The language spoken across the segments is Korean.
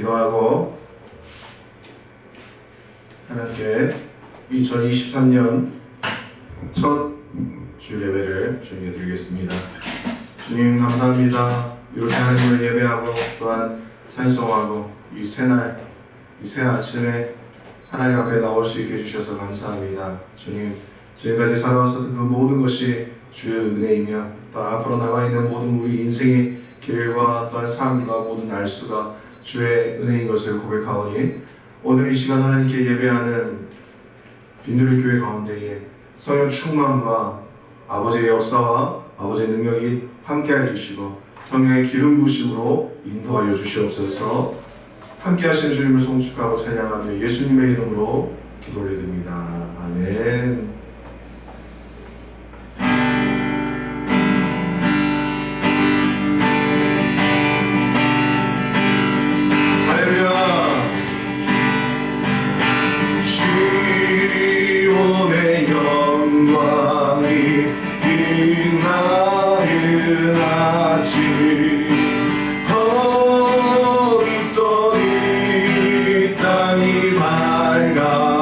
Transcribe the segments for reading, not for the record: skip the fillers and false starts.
기도하고 하나님께 2023년 첫 주일예배를 주님께 드리겠습니다. 주님 감사합니다. 이렇게 하나님을 예배하고 또한 찬송하고 이 새날, 이 새 아침에 하나님 앞에 나올 수 있게 해주셔서 감사합니다. 주님, 지금까지 살아왔었던 그 모든 것이 주의 은혜이며 또 앞으로 남아있는 모든 우리 인생의 길과 또한 삶과 모든 날수가 주의 은혜인 것을 고백하오니 오늘 이 시간 하나님께 예배하는 빈누리 교회 가운데에 성령 충만과 아버지의 역사와 아버지의 능력이 함께하여 주시고 성령의 기름 부으심으로 인도하여 주시옵소서. 함께 하신 주님을 송축하고 찬양하며 예수님의 이름으로 기도 올려드립니다. 아멘. 땅이 밝아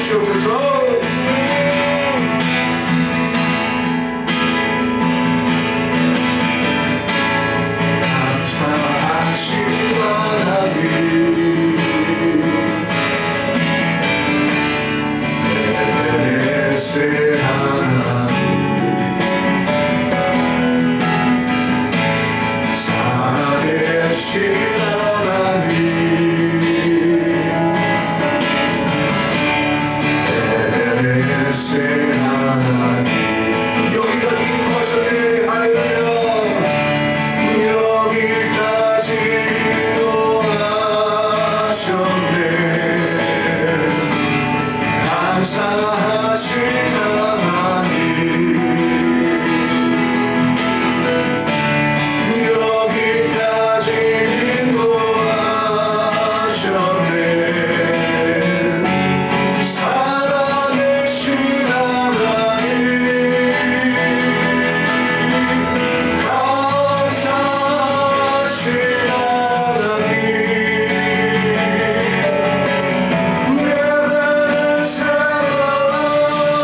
주시옵소서. 감사하신 하나님, 에베네셀 하나님, 살아계신 하나님, 에베네셀 하나님, 여기까지 인도하셨네. 할렐루야. 여기까지 인도하셨네. 감사하신 하나님, 여기까지 인도하셨네. 살아계신 하나님, 감사하신 하나님, 에베네셀 하나님,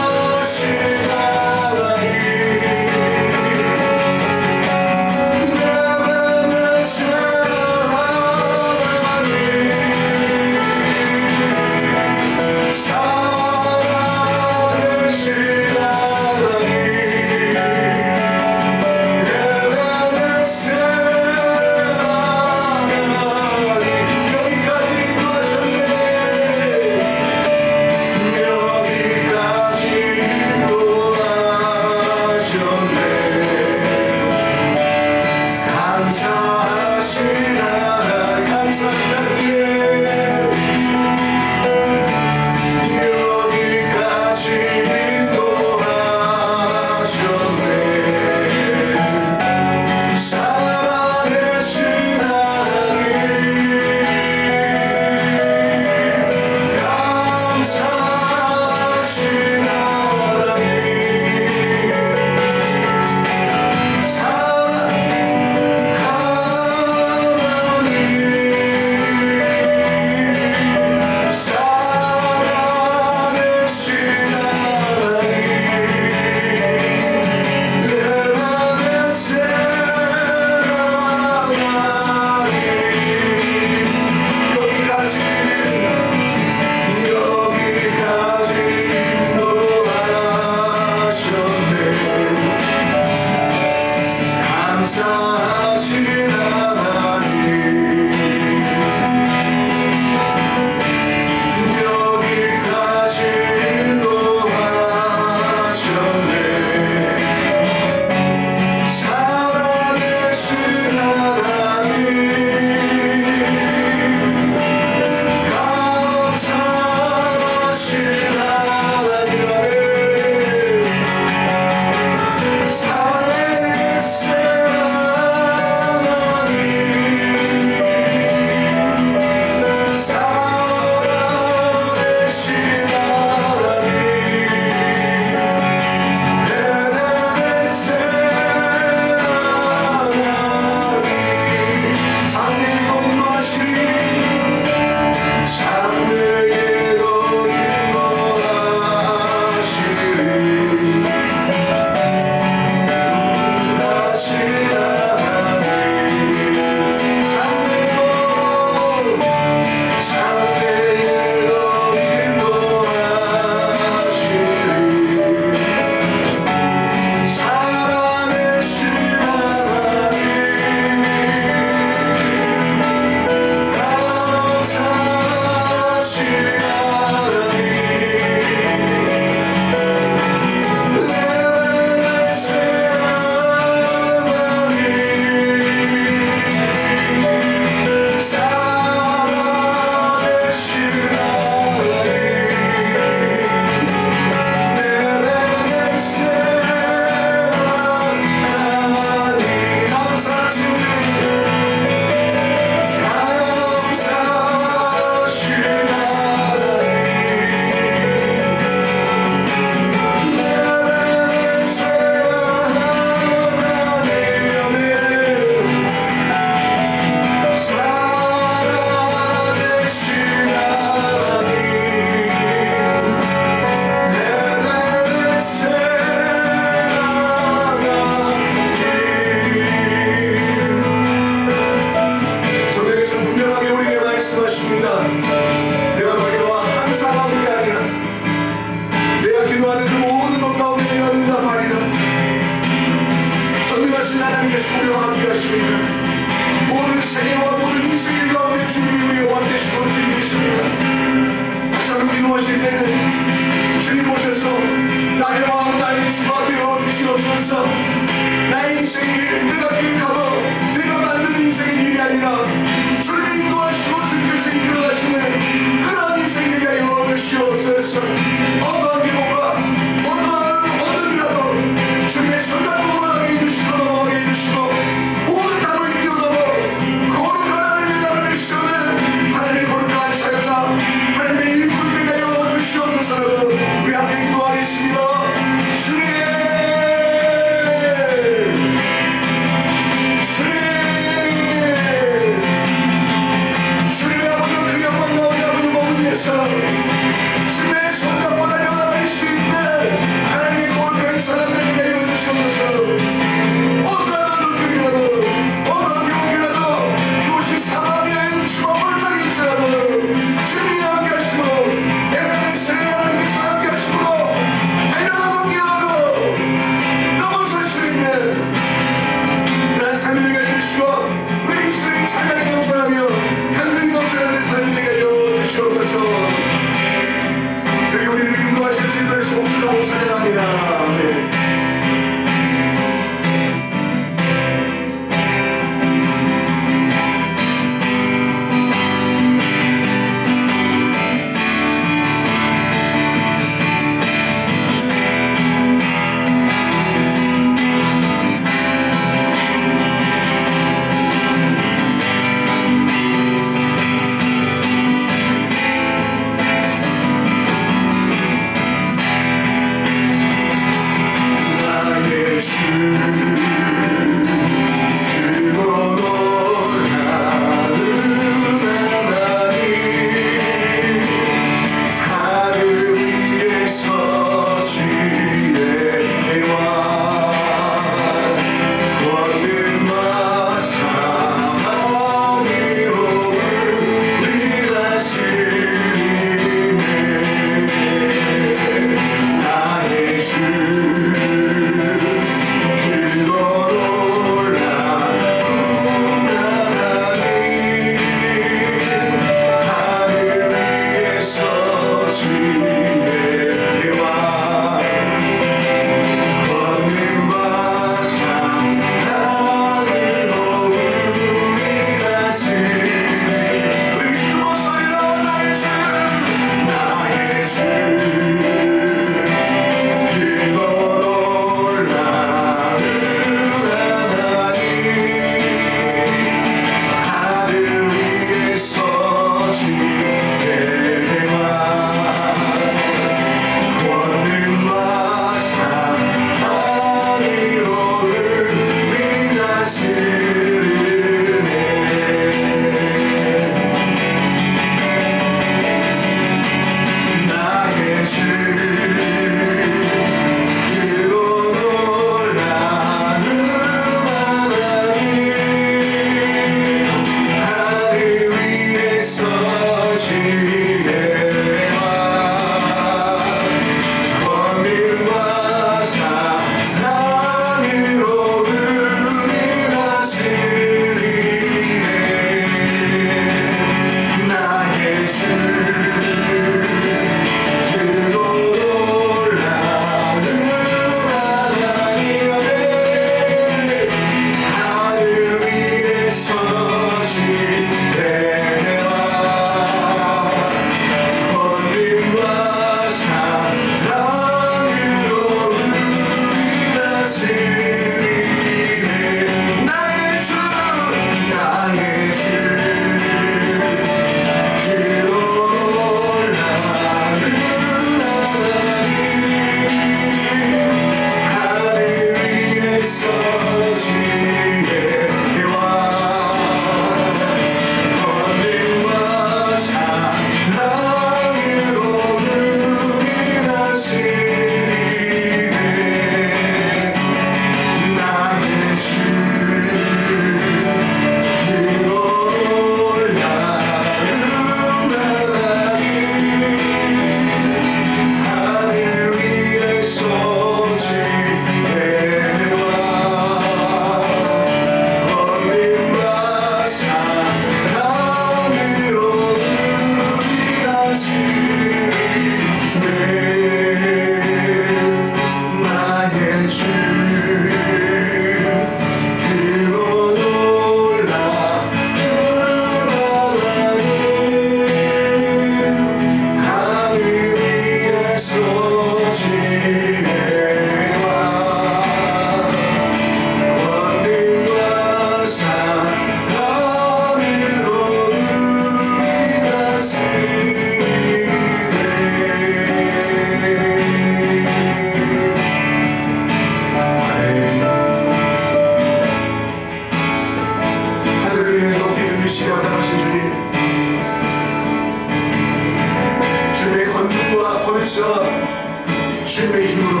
하나님의 힘으로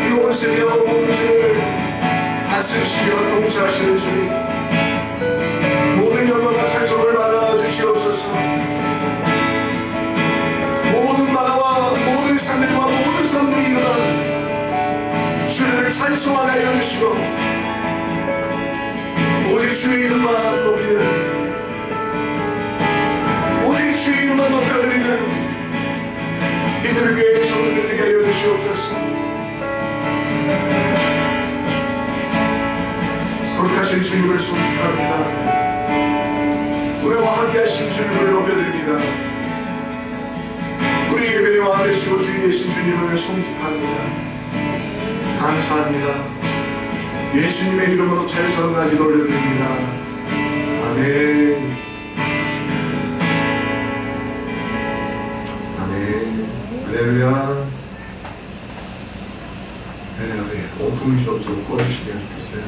이 온 세계와 온 인생을 다스리시며 통치하시는 주님, 모든 영광과 찬송을 받아 주시옵소서. 모든 나라와 모든 산들과 모든 산들이 일어나 주를 찬송하게 하여 주시고 오직 주의 이름만 높이는, 오직 주의 이름만 높여드리는 이들 교회의 성도들 되게 하여 주시옵소서. 거룩하신 주님을 송축합니다. 우리와 함께 하신 주님을 높여드립니다. 우리 예배의 왕 되시고 주인 되신 주님을 송축합니다. 감사합니다. 예수님의 이름으로 찬송과 기도 올려드립니다. 아멘. 아멘. 할렐루야. 네, 우리 오픈이 좀 꺼주시면 좋겠어요.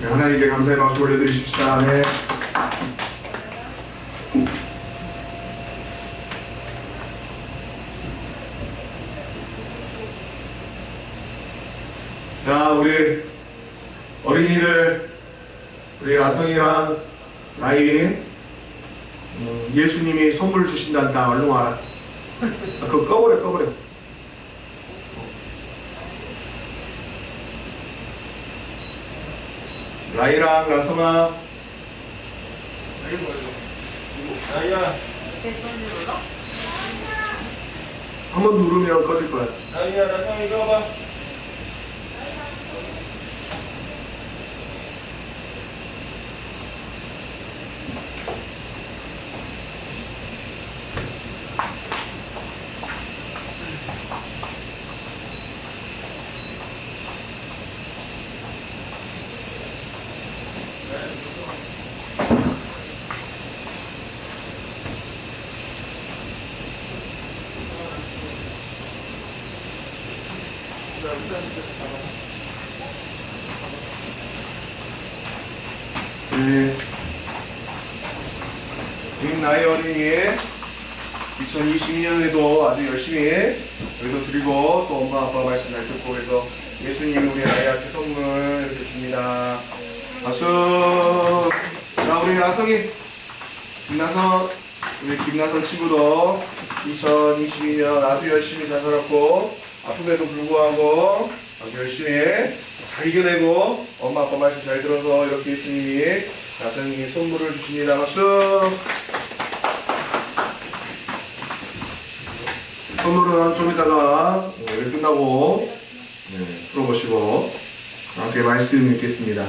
네, 하나님께 감사의 박수 올려드리십시다. 아멘. 자, 우리 어린이들, 우리 아성이랑 라이, 예수님이 선물 주신단다. 얼른 와라. 그거 꺼버려. 라이랑 라성아. 나이야. 한번 누르면 꺼질 거야. 나이야, 나성 이거 봐. 네. 나의 어린이 2020년에도 아주 열심히 여기서 드리고 또 엄마 아빠 말씀 잘 듣고 그래서 예수님이 우리 아이한테 선물 주십니다. 박수. 자, 우리 나성이 김나성, 우리 김나성 친구도 2022년 아주 열심히 잘 살았고 아픔에도 불구하고 아주 열심히 잘 이겨내고 엄마 아빠 말씀 잘 들어서 이렇게 예수님이 나성이 선물을 주십니다. 박수. 선물은 좀 이따가 예배 끝나고 풀어보시고 함께 말씀 읽겠습니다.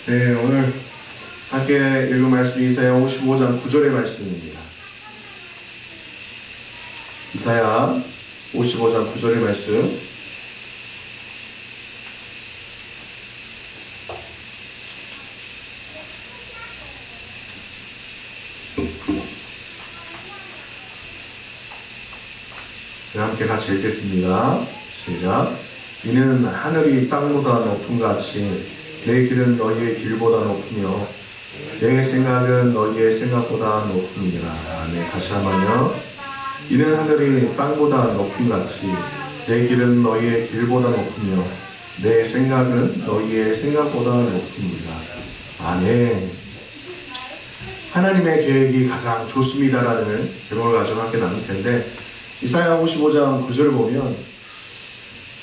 네, 오늘 함께 읽은 말씀이 이사야 55장 9절의 말씀입니다. 이사야 55장 9절의 말씀. 네, 함께 같이 읽겠습니다. 시작. 이는 하늘이 땅보다 높음같이 내 길은 너희의 길보다 높으며 내 생각은 너희의 생각보다 높음이라. 네, 다시 한번요. 이는 하늘이 땅보다 높음같이 내 길은 너희의 길보다 높으며 내 생각은 너희의 생각보다 높음이라. 아멘. 하나님의 계획이 가장 좋습니다라는 제목을 가지고 함께 나눌 텐데 이사야 55장 9절을 보면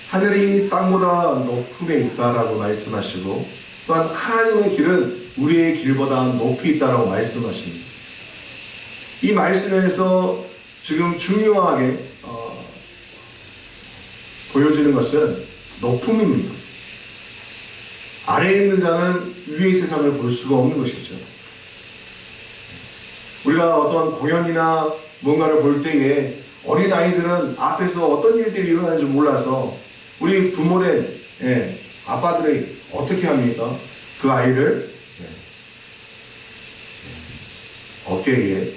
하늘이 땅보다 높음에 있다라고 말씀하시고 또한 하나님의 길은 우리의 길보다 높이 있다라고 말씀하십니다. 이 말씀에서 지금 중요하게 보여지는 것은 높음입니다. 아래에 있는 자는 위의 세상을 볼 수가 없는 것이죠. 우리가 어떤 공연이나 뭔가를 볼 때에 어린아이들은 앞에서 어떤 일들이 일어나는지 몰라서 우리 부모된 아빠들이 어떻게 합니까? 그 아이를 어깨에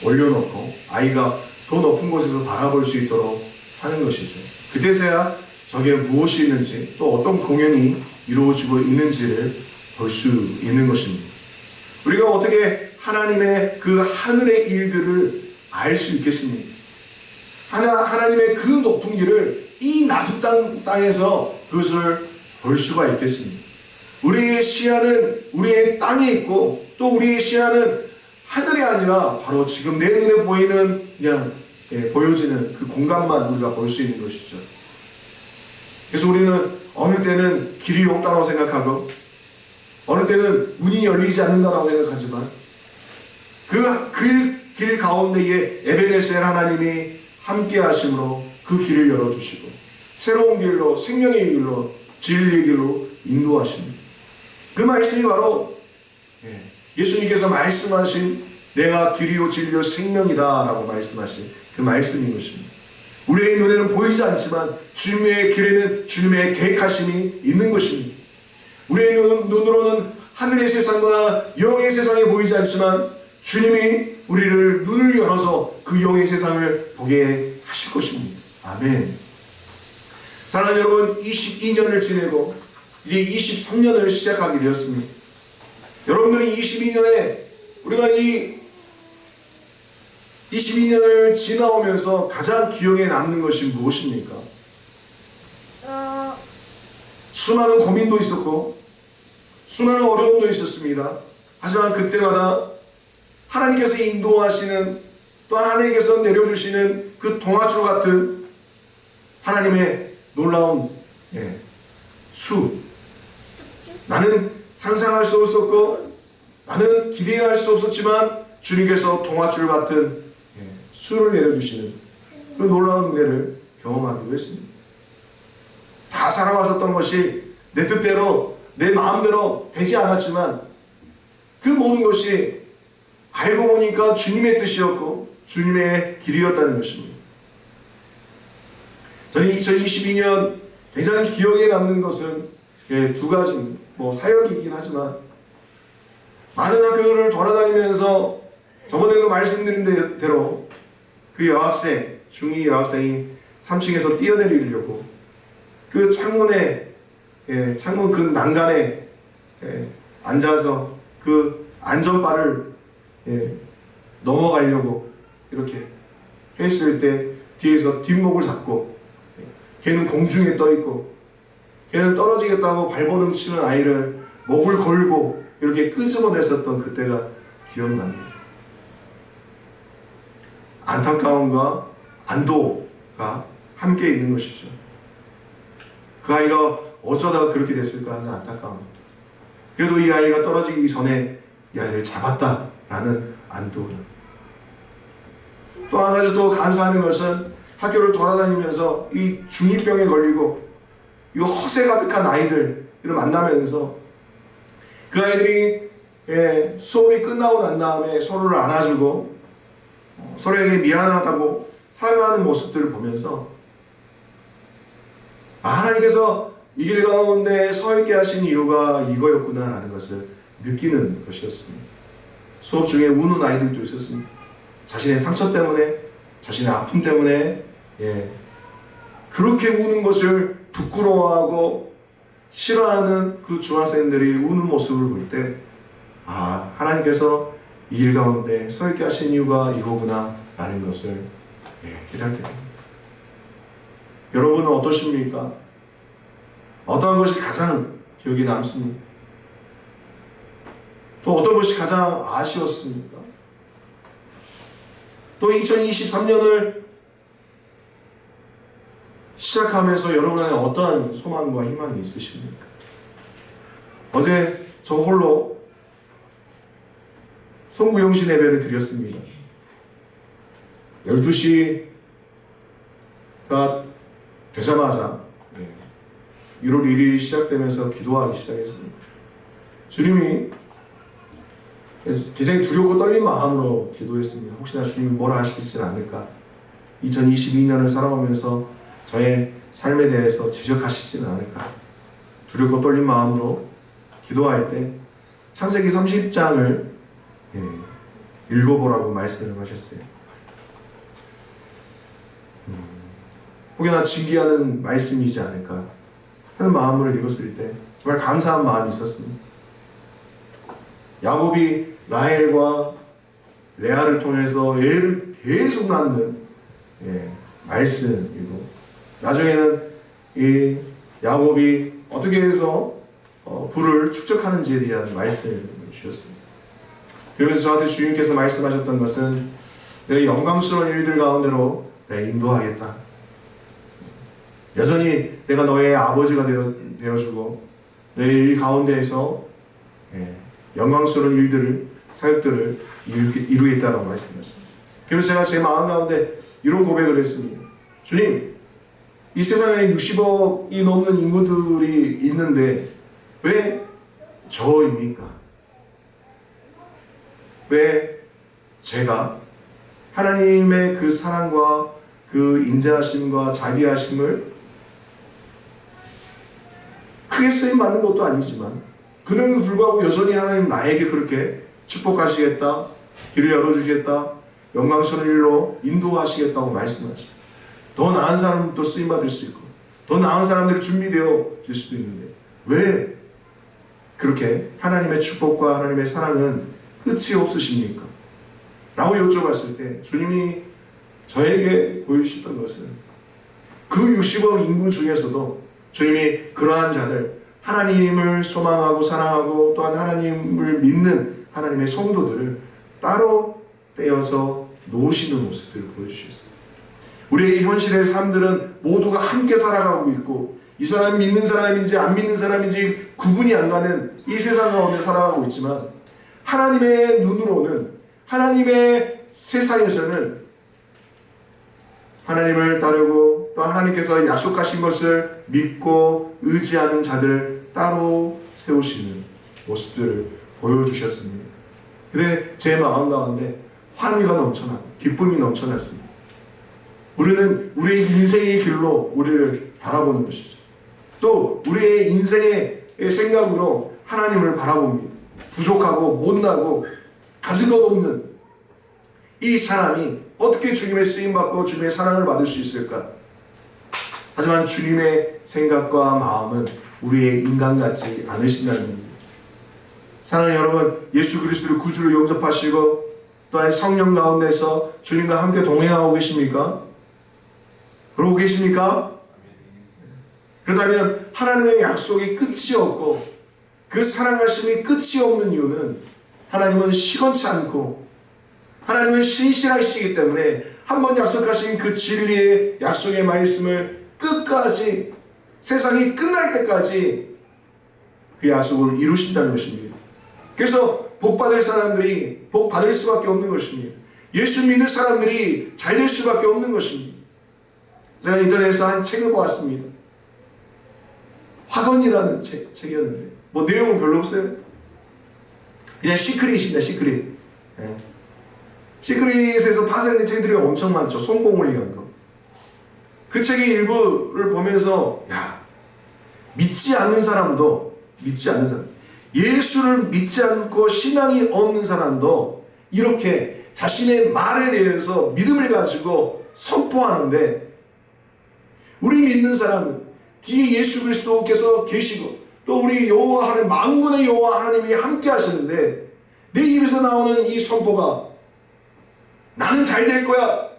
올려놓고 아이가 더 높은 곳에서 바라볼 수 있도록 하는 것이죠. 그때서야 저게 무엇이 있는지 또 어떤 공연이 이루어지고 있는지를 볼 수 있는 것입니다. 우리가 어떻게 하나님의 그 하늘의 일들을 알 수 있겠습니까? 하나님의 그 높은 길을 이 낮은 땅에서 그것을 볼 수가 있겠습니다. 우리의 시야는 우리의 땅에 있고 또 우리의 시야는 하늘이 아니라 바로 지금 내 눈에 보이는 그냥 보여지는 그 공간만 우리가 볼 수 있는 것이죠. 그래서 우리는 어느 때는 길이 없다고 생각하고 어느 때는 문이 열리지 않는다고 생각하지만 그 길 가운데에 에베네셀 하나님이 함께 하심으로 그 길을 열어주시고 새로운 길로 생명의 길로 진리의 길로 인도하십니다. 그 말씀이 바로 예수님께서 말씀하신 내가 길이요 진리요 생명이다 라고 말씀하신 그 말씀인 것입니다. 우리의 눈에는 보이지 않지만 주님의 길에는 주님의 계획하심이 있는 것입니다. 우리의 눈으로는 하늘의 세상과 영의 세상이 보이지 않지만 주님이 우리를 눈을 열어서 그 영의 세상을 보게 하실 것입니다. 아멘. 사랑하는 여러분, 22년을 지내고 이제 23년을 시작하게 되었습니다. 여러분들이 22년에 우리가 이 22년을 지나오면서 가장 기억에 남는 것이 무엇입니까? 수많은 고민도 있었고 수많은 어려움도 있었습니다. 하지만 그때마다 하나님께서 인도하시는 또 하나님께서 내려주시는 그 동아줄 같은 하나님의 놀라운 수, 나는 상상할 수 없었고 나는 기대할 수 없었지만 주님께서 동아줄 같은 수를 내려주시는 그 놀라운 은혜를 경험하기도 했습니다. 다 살아왔었던 것이 내 뜻대로 내 마음대로 되지 않았지만 그 모든 것이 알고 보니까 주님의 뜻이었고 주님의 길이었다는 것입니다. 저는 2022년 굉장히 기억에 남는 것은 두 가지 사역이긴 하지만 많은 학교들을 돌아다니면서 저번에도 말씀드린 대로 그 여학생, 중2 여학생이 3층에서 뛰어내리려고 그 창문 그 난간에 앉아서 그 안전바를 넘어가려고 이렇게 했을 때 뒤에서 뒷목을 잡고 걔는 공중에 떠 있고 걔는 떨어지겠다고 발버둥 치는 아이를 목을 걸고 이렇게 끄집어냈었던 그때가 기억납니다. 안타까움과 안도가 함께 있는 것이죠. 그 아이가 어쩌다가 그렇게 됐을까 하는 안타까움. 그래도 이 아이가 떨어지기 전에 이 아이를 잡았다라는 안도. 또 한 가지 또 감사하는 것은 학교를 돌아다니면서 이 중2병에 걸리고 이 허세 가득한 아이들을 만나면서 그 아이들이 수업이 끝나고 난 다음에 서로를 안아주고 서로에게 미안하다고 사과하는 모습들을 보면서 하나님께서 이 길 가운데 서 있게 하신 이유가 이거였구나 라는 것을 느끼는 것이었습니다. 수업 중에 우는 아이들도 있었습니다. 자신의 상처 때문에 자신의 아픔 때문에 그렇게 우는 것을 부끄러워하고 싫어하는 그 중학생들이 우는 모습을 볼 때 하나님께서 이 길 가운데 서 있게 하신 이유가 이거구나 라는 것을 깨닫게 됩니다. 여러분은 어떠십니까? 어떤 것이 가장 기억에 남습니까? 또 어떤 것이 가장 아쉬웠습니까? 또 2023년을 시작하면서 여러분 안에 어떠한 소망과 희망이 있으십니까? 어제 저 홀로 송구영신 예배를 드렸습니다. 12시가 되자마자 1월 1일이 시작되면서 기도하기 시작했습니다. 주님이 굉장히 두렵고 떨린 마음으로 기도했습니다. 혹시나 주님이 뭐라 하시지 않을까? 2022년을 살아오면서 저의 삶에 대해서 지적하시지는 않을까? 두렵고 떨린 마음으로 기도할 때 창세기 30장을 읽어보라고 말씀을 하셨어요. 혹여나 징계하는 말씀이지 않을까 하는 마음으로 읽었을 때 정말 감사한 마음이 있었습니다. 야곱이 라헬과 레아를 통해서 애를 계속 낳는 말씀이고, 나중에는 이 야곱이 어떻게 해서 부를 축적하는지에 대한 말씀을 주셨습니다. 그러면서 저한테 주님께서 말씀하셨던 것은 내 영광스러운 일들 가운데로 내가 인도하겠다. 여전히 내가 너의 아버지가 되어주고 내 일 가운데에서 영광스러운 일들을, 사역들을 이루겠다라고 말씀하셨습니다. 그래서 제가 제 마음 가운데 이런 고백을 했습니다. 주님, 이 세상에 60억이 넘는 인구들이 있는데 왜 저입니까? 왜 제가 하나님의 그 사랑과 그 인자하심과 자비하심을 크게 쓰임받는 것도 아니지만 그럼에도 불구하고 여전히 하나님 나에게 그렇게 축복하시겠다, 길을 열어주겠다, 영광스러운 일로 인도하시겠다고 말씀하시죠. 더 나은 사람도 쓰임받을 수 있고 더 나은 사람들이 준비되어질 수도 있는데 왜 그렇게 하나님의 축복과 하나님의 사랑은 끝이 없으십니까? 라고 여쭤봤을 때 주님이 저에게 보여주셨던 것은 그 60억 인구 중에서도 주님이 그러한 자들, 하나님을 소망하고 사랑하고 또한 하나님을 믿는 하나님의 성도들을 따로 떼어서 놓으시는 모습들을 보여주셨습니다. 우리의 현실의 삶들은 모두가 함께 살아가고 있고 이 사람이 믿는 사람인지 안 믿는 사람인지 구분이 안 가는 이 세상 가운데 살아가고 있지만 하나님의 눈으로는, 하나님의 세상에서는 하나님을 따르고 또 하나님께서 약속하신 것을 믿고 의지하는 자들을 따로 세우시는 모습들을 보여주셨습니다. 근데 제 마음 가운데 환희가 넘쳐나고 기쁨이 넘쳐났습니다. 우리는 우리의 인생의 길로 우리를 바라보는 것이죠. 또 우리의 인생의 생각으로 하나님을 바라봅니다. 부족하고 못나고 가진 것 없는 이 사람이 어떻게 주님의 쓰임받고 주님의 사랑을 받을 수 있을까? 하지만 주님의 생각과 마음은 우리의 인간 같지 않으신다는 겁니다. 사랑하는 여러분, 예수 그리스도를 구주로 영접하시고 또한 성령 가운데서 주님과 함께 동행하고 계십니까? 그러고 계십니까? 그렇다면 하나님의 약속이 끝이 없고 그 사랑하심이 끝이 없는 이유는 하나님은 시건치 않고 하나님은 신실하시기 때문에 한번 약속하신 그 진리의 약속의 말씀을 끝까지, 세상이 끝날 때까지 그 약속을 이루신다는 것입니다. 그래서 복받을 사람들이 복받을 수밖에 없는 것입니다. 예수 믿는 사람들이 잘 될 수밖에 없는 것입니다. 제가 인터넷에서 한 책을 보았습니다. 화건이라는 책이었는데 뭐 내용은 별로 없어요. 그냥 시크릿입니다. 시크릿. 시크릿에서 파생된 책들이 엄청 많죠. 성공을 위한 거. 그 책의 일부를 보면서 믿지 않는 사람도, 예수를 믿지 않고 신앙이 없는 사람도 이렇게 자신의 말에 대해서 믿음을 가지고 선포하는데, 우리 믿는 사람은 뒤에 예수 그리스도께서 계시고 또 우리 여호와 하나님, 만군의 여호와 하나님이 함께 하시는데 내 입에서 나오는 이 선포가 나는 잘 될 거야,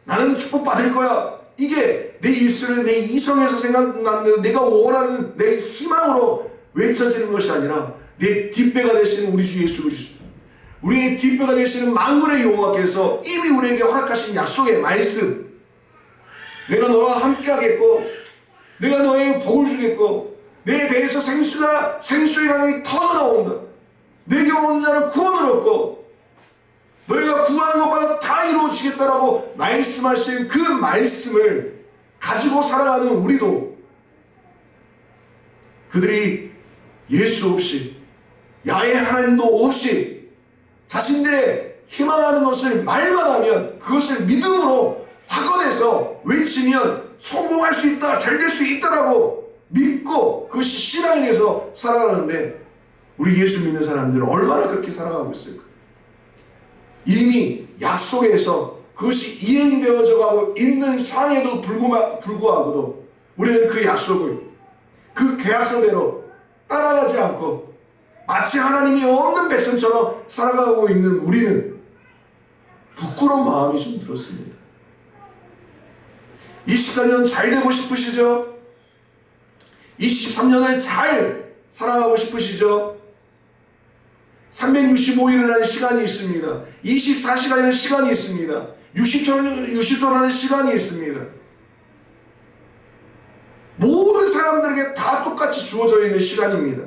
나는 축복받을 거야, 이게 내 입술에 내 이성에서 생각나는 내가 원하는 내 희망으로 외쳐지는 것이 아니라 내 뒷배가 되시는 우리 주 예수 그리스도, 우리의 뒷배가 되시는 만군의 여호와께서 이미 우리에게 허락하신 약속의 말씀, 내가 너와 함께 하겠고 내가 너에게 복을 주겠고 내 배에서 생수의 강이 터져나온다, 내게 오는 자는 구원을 얻고 너희가 구하는 것마다 다 이루어지겠다라고 말씀하신 그 말씀을 가지고 살아가는 우리도, 그들이 예수 없이 야외 하나님도 없이 자신들의 희망하는 것을 말만 하면 그것을 믿음으로 확언해서 외치면 성공할 수 있다, 잘 될 수 있다라고 믿고 그것이 신앙에 대해서 살아가는데 우리 예수 믿는 사람들은 얼마나 그렇게 살아가고 있을까? 이미 약속에서 그것이 이행되어져 가고 있는 상황에도 불구하고도 우리는 그 약속을, 그 계약서대로 따라가지 않고 마치 하나님이 없는 백성처럼 살아가고 있는 우리는 부끄러운 마음이 좀 들었습니다. 24년 잘 되고 싶으시죠? 23년을 잘 살아가고 싶으시죠? 365일이라는 시간이 있습니다. 24시간이라는 시간이 있습니다. 60초라는 시간이 있습니다. 모든 사람들에게 다 똑같이 주어져 있는 시간입니다.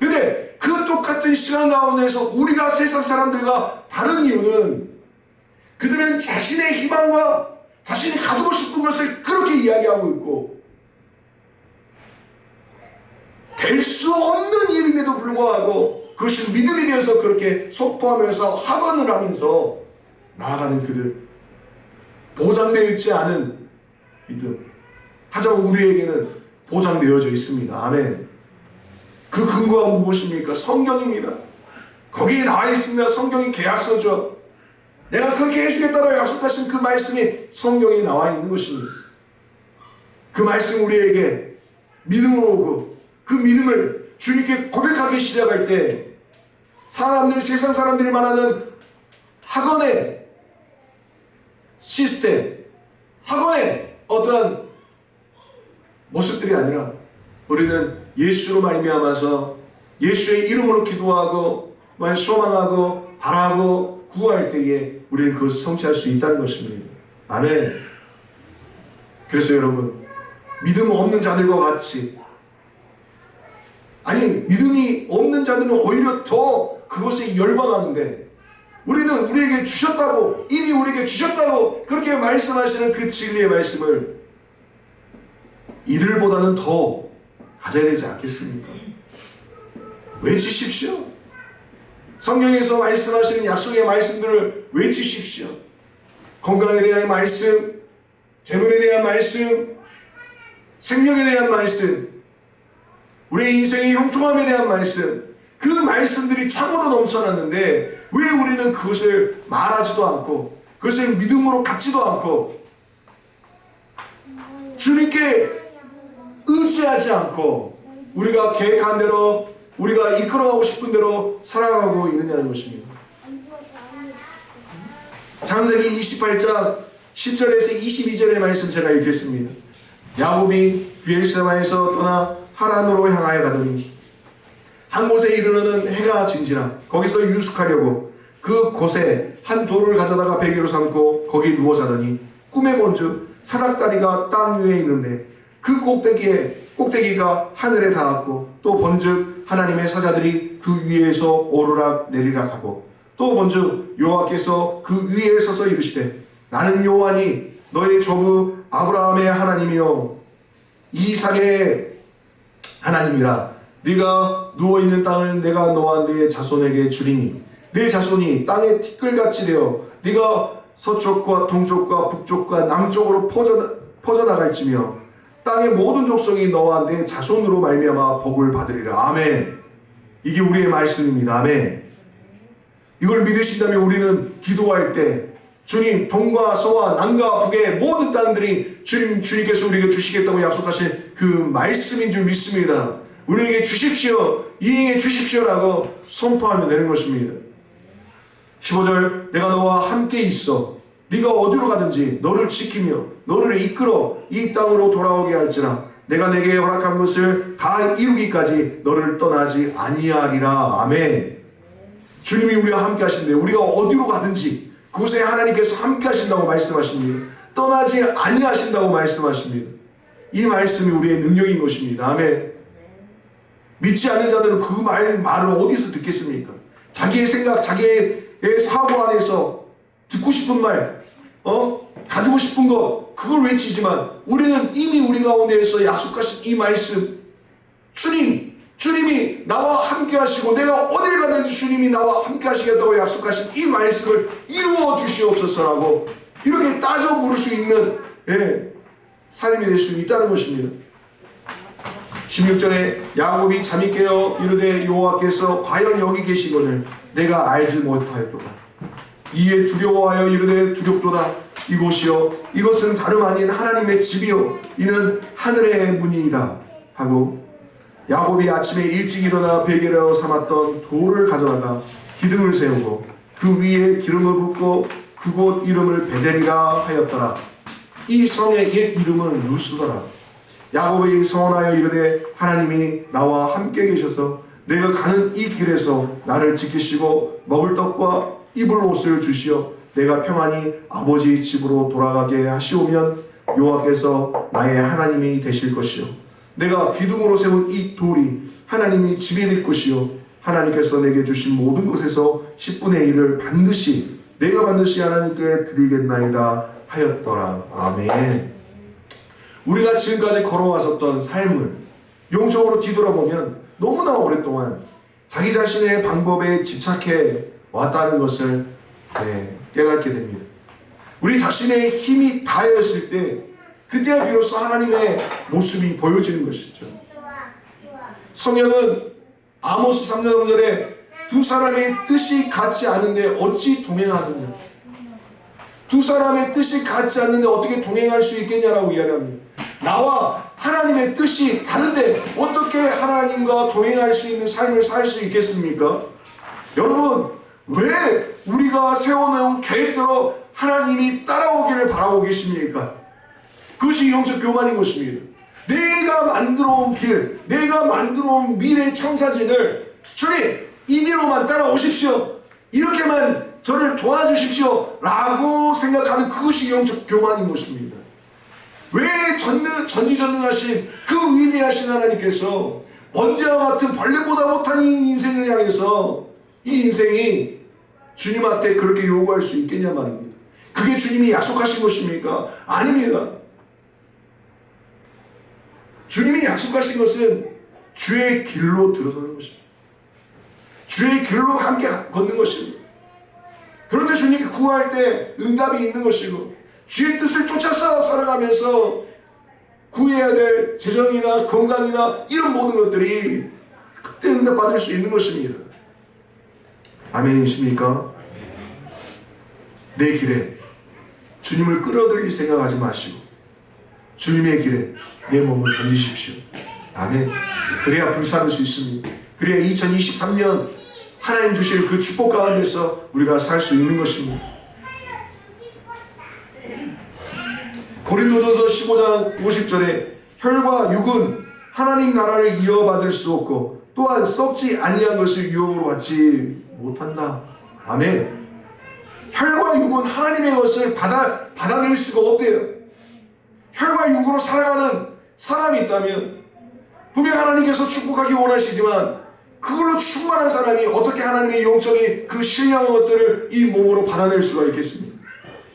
근데 그 똑같은 시간 가운데서 우리가 세상 사람들과 다른 이유는 그들은 자신의 희망과 자신이 가지고 싶은 것을 그렇게 이야기하고 있고 될 수 없는 일인데도 불구하고 그것이 믿음이 되어서 그렇게 선포하면서 학원을 하면서 나아가는 그들, 보장되어 있지 않은 믿음, 하지만 우리에게는 보장되어져 있습니다. 아멘. 그 근거가 무엇입니까? 성경입니다. 거기에 나와 있습니다. 성경이 계약서죠. 내가 그렇게 해주겠다고 약속하신 그 말씀이 성경에 나와 있는 것입니다. 그 말씀 우리에게 믿음으로 오고 그 믿음을 주님께 고백하기 시작할 때 사람들, 세상 사람들이 말하는 학원의 시스템, 학원의 어떠한 모습들이 아니라 우리는 예수로 말미암아서 예수의 이름으로 기도하고 소망하고 바라고 구할 때에 우리는 그것을 성취할 수 있다는 것입니다. 아멘. 그래서 여러분, 믿음 없는 자들과 같이, 아니 믿음이 없는 자들은 오히려 더 그것에 열광하는데 우리는 우리에게 주셨다고, 이미 우리에게 주셨다고 그렇게 말씀하시는 그 진리의 말씀을 이들보다는 더 가져야 되지 않겠습니까? 외치십시오. 성경에서 말씀하시는 약속의 말씀들을 외치십시오. 건강에 대한 말씀, 재물에 대한 말씀, 생명에 대한 말씀, 우리의 인생의 형통함에 대한 말씀, 그 말씀들이 차고도 넘쳐났는데 왜 우리는 그것을 말하지도 않고 그것을 믿음으로 갖지도 않고 주님께 의지하지 않고 우리가 계획한 대로, 우리가 이끌어가고 싶은 대로 살아가고 있느냐는 것입니다. 창세기 28장 10절에서 22절의 말씀 제가 읽겠습니다. 야곱이 비엘세바에서 떠나 하란으로 향하여 가더니 한 곳에 이르러는 해가 진지라 거기서 유숙하려고 그 곳에 한 돌을 가져다가 베개로 삼고 거기 누워 자더니 꿈에 본즉 사닥다리가 땅 위에 있는데 그 꼭대기가 하늘에 닿았고 또 본즉 하나님의 사자들이 그 위에서 오르락 내리락 하고 또 본즉 여호와께서 그 위에 서서 이르시되 나는 여호와니 너의 조부 아브라함의 하나님이요 이삭의 하나님이라. 네가 누워있는 땅을 내가 너와 네 자손에게 주리니 네 자손이 땅의 티끌같이 되어 네가 서쪽과 동쪽과 북쪽과 남쪽으로 퍼져나갈지며 땅의 모든 족속이 너와 내 자손으로 말미암아 복을 받으리라. 아멘. 이게 우리의 말씀입니다. 아멘. 이걸 믿으신다면 우리는 기도할 때 주님, 동과 서와 남과 북의 모든 땅들이 주님께서 우리에게 주시겠다고 약속하신 그 말씀인 줄 믿습니다. 우리에게 주십시오, 이행해 주십시오라고 선포하면 되는 것입니다. 15절, 내가 너와 함께 있어 네가 어디로 가든지 너를 지키며 너를 이끌어 이 땅으로 돌아오게 할지라. 내가 내게 허락한 것을 다 이루기까지 너를 떠나지 아니하리라. 아멘. 주님이 우리와 함께 하신대. 우리가 어디로 가든지 그곳에 하나님께서 함께 하신다고 말씀하십니다. 떠나지 아니하신다고 말씀하십니다. 이 말씀이 우리의 능력인 것입니다. 아멘. 믿지 않는 자들은 그 말을 어디서 듣겠습니까? 자기의 생각, 자기의 사고 안에서 듣고 싶은 말, 가지고 싶은 거, 그걸 외치지만 우리는 이미 우리 가운데에서 약속하신 이 말씀, 주님이 나와 함께 하시고 내가 어딜 가든지 주님이 나와 함께 하시겠다고 약속하신 이 말씀을 이루어 주시옵소서라고 이렇게 따져 물을 수 있는 삶이 될 수 있다는 것입니다. 16절에 야곱이 잠이 깨어 이르되 여호와께서 과연 여기 계시거늘 내가 알지 못하였도다. 이에 두려워하여 이르되 두렵도다. 이곳이여 이것은 다름 아닌 하나님의 집이요 이는 하늘의 문이이다 하고 야곱이 아침에 일찍 일어나 베개로 삼았던 돌을 가져다가 기둥을 세우고 그 위에 기름을 붓고 그곳 이름을 베델이라 하였더라. 이 성의 옛 이름은 루스더라. 야곱이 서원하여 이르되 하나님이 나와 함께 계셔서 내가 가는 이 길에서 나를 지키시고 먹을 떡과 입을 옷을 주시어 내가 평안히 아버지 집으로 돌아가게 하시오면 여호와께서 나의 하나님이 되실 것이요 내가 기둥으로 세운 이 돌이 하나님이 집이 될 것이요 하나님께서 내게 주신 모든 것에서 10분의 1을 내가 반드시 하나님께 드리겠나이다 하였더라. 아멘. 우리가 지금까지 걸어왔었던 삶을 영적으로 뒤돌아보면 너무나 오랫동안 자기 자신의 방법에 집착해 왔다는 것을 깨닫게 됩니다. 우리 자신의 힘이 다하였을 때 그때야 비로소 하나님의 모습이 보여지는 것이죠. 성경은 아모스 3장 3절에 두 사람의 뜻이 같지 않은데 어찌 동행하느냐. 두 사람의 뜻이 같지 않는데 어떻게 동행할 수 있겠냐라고 이야기합니다. 나와 하나님의 뜻이 다른데 어떻게 하나님과 동행할 수 있는 삶을 살 수 있겠습니까? 여러분, 왜 우리가 세워놓은 계획대로 하나님이 따라오기를 바라고 계십니까? 그것이 영적 교만인 것입니다. 내가 만들어온 길, 내가 만들어온 미래 청사진을 주님 이대로만 따라오십시오, 이렇게만 저를 도와주십시오 라고 생각하는 그것이 영적 교만인 것입니다. 왜 전지전능하신 그 위대하신 하나님께서 먼지와 같은 벌레보다 못한 이 인생을 향해서 이 인생이 주님한테 그렇게 요구할 수 있겠냐 말입니다. 그게 주님이 약속하신 것입니까? 아닙니다. 주님이 약속하신 것은 주의 길로 들어서는 것입니다. 주의 길로 함께 걷는 것입니다. 그런데 주님이 구할 때 응답이 있는 것이고 주의 뜻을 쫓아서 살아가면서 구해야 될 재정이나 건강이나 이런 모든 것들이 그때 응답받을 수 있는 것입니다. 아멘이십니까? 내 길에 주님을 끌어들일 생각하지 마시고 주님의 길에 내 몸을 던지십시오. 아멘. 그래야 불사를 수 있습니다. 그래야 2023년 하나님 주실 그 축복 가운데서 우리가 살 수 있는 것입니다. 고린도전서 15장 50절에 혈과 육은 하나님 나라를 이어받을 수 없고 또한 썩지 아니한 것을 유혹으로 받지 못한다. 아멘. 혈과 육은 하나님의 것을 받아낼 수가 없대요. 혈과 육으로 살아가는 사람이 있다면 분명 하나님께서 축복하기 원하시지만 그걸로 충만한 사람이 어떻게 하나님의 영적인 그 신령한 것들을 이 몸으로 받아낼 수가 있겠습니까?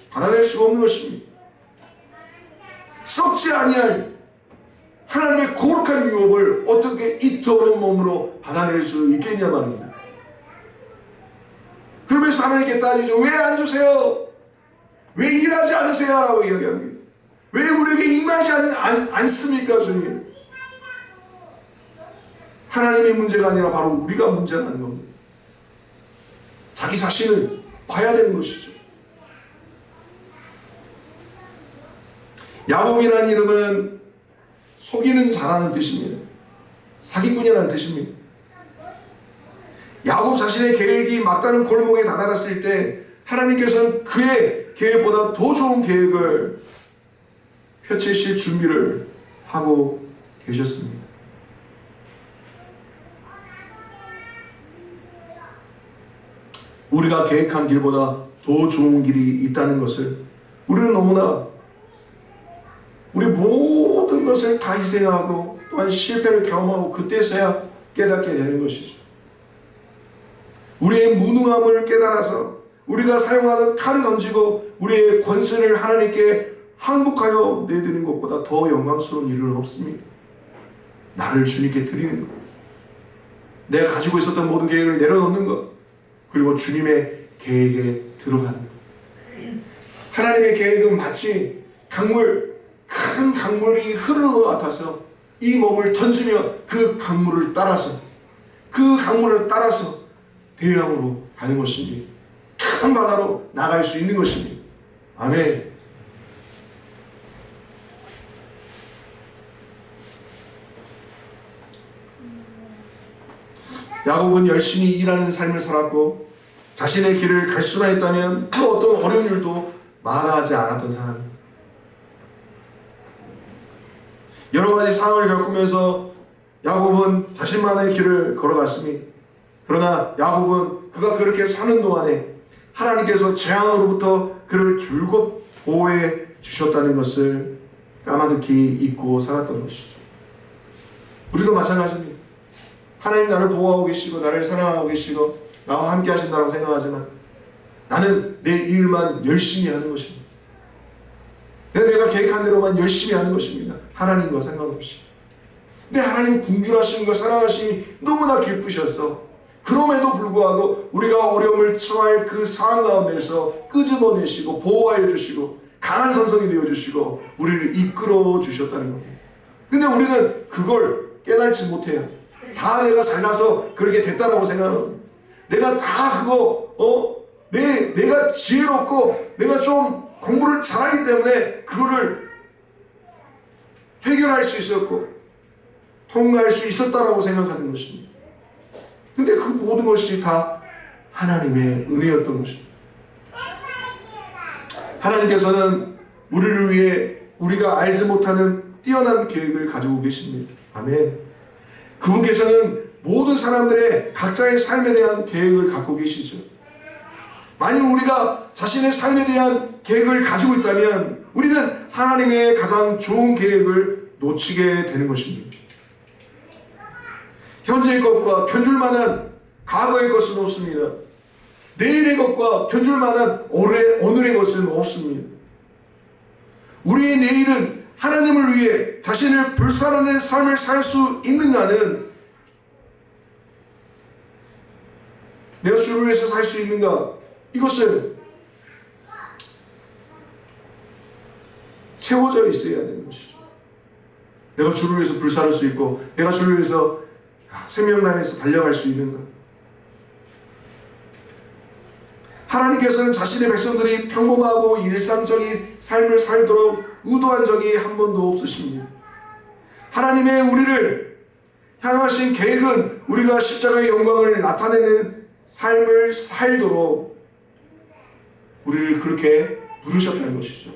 받아낼 수가 없는 것입니다. 썩지 아니할 하나님의 거룩한 유업을 어떻게 이 더러운 몸으로 받아낼 수 있겠냐 말입니다. 그러면서 하나님께 따지죠. 왜 안 주세요? 왜 일하지 않으세요? 라고 이야기합니다. 왜 우리에게 임하지 않습니까 주님? 하나님의 문제가 아니라 바로 우리가 문제라는 겁니다. 자기 자신을 봐야 되는 것이죠. 야곱이라는 이름은 속이는 자라는 뜻입니다. 사기꾼이라는 뜻입니다. 야곱 자신의 계획이 막다른 골목에 다다랐을 때 하나님께서는 그의 계획보다 더 좋은 계획을 펼치실 준비를 하고 계셨습니다. 우리가 계획한 길보다 더 좋은 길이 있다는 것을 우리는 너무나 우리 모든 것을 다 희생하고 또한 실패를 경험하고 그때서야 깨닫게 되는 것이죠. 우리의 무능함을 깨달아서 우리가 사용하던 칼을 던지고 우리의 권세를 하나님께 항복하여 내드리는 것보다 더 영광스러운 일은 없습니다. 나를 주님께 드리는 것, 내가 가지고 있었던 모든 계획을 내려놓는 것, 그리고 주님의 계획에 들어가는 것. 하나님의 계획은 마치 큰 강물이 흐르는 것 같아서 이 몸을 던지며 그 강물을 따라서 대양으로 가는 것입니다. 큰 바다로 나갈 수 있는 것입니다. 아멘. 야곱은 열심히 일하는 삶을 살았고 자신의 길을 갈 수만 있다면 그 어떤 어려운 일도 마다하지 않았던 사람입니다. 여러 가지 상황을 겪으면서 야곱은 자신만의 길을 걸어갔습니다. 그러나 야곱은 그가 그렇게 사는 동안에 하나님께서 재앙으로부터 그를 줄곧 보호해 주셨다는 것을 까마득히 잊고 살았던 것이죠. 우리도 마찬가지입니다. 하나님 나를 보호하고 계시고 나를 사랑하고 계시고 나와 함께 하신다고 생각하지만 나는 내 일만 열심히 하는 것입니다. 내가 계획한 대로만 열심히 하는 것입니다. 하나님과 상관없이. 근데 하나님 궁휼하심과 사랑하심이 너무나 기쁘셔서 그럼에도 불구하고 우리가 어려움을 처할 그 상황 가운데서 끄집어내시고 보호하여 주시고 강한 선성이 되어주시고 우리를 이끌어 주셨다는 겁니다. 근데 우리는 그걸 깨달지 못해요. 다 내가 잘나서 그렇게 됐다라고 생각합니다. 내가 다 그거 내가 지혜롭고 내가 좀 공부를 잘하기 때문에 그거를 해결할 수 있었고 통과할 수 있었다라고 생각하는 것입니다. 근데 그 모든 것이 다 하나님의 은혜였던 것입니다. 하나님께서는 우리를 위해 우리가 알지 못하는 뛰어난 계획을 가지고 계십니다. 아멘. 그분께서는 모든 사람들의 각자의 삶에 대한 계획을 갖고 계시죠. 만약 우리가 자신의 삶에 대한 계획을 가지고 있다면 우리는 하나님의 가장 좋은 계획을 놓치게 되는 것입니다. 현재의 것과 견줄 만한 과거의 것은 없습니다. 내일의 것과 견줄 만한 오늘의 것은 없습니다. 우리의 내일은 하나님을 위해 자신을 불살라낸 삶을 살 수 있는가는 내가 주를 위해서 살 수 있는가 이것을 채워져 있어야 되는 것이죠. 내가 주를 위해서 불사를 수 있고 내가 주를 위해서 생명 다해서 달려갈 수 있는가. 하나님께서는 자신의 백성들이 평범하고 일상적인 삶을 살도록 의도한 적이 한 번도 없으십니다. 하나님의 우리를 향하신 계획은 우리가 십자가의 영광을 나타내는 삶을 살도록 우리를 그렇게 부르셨다는 것이죠.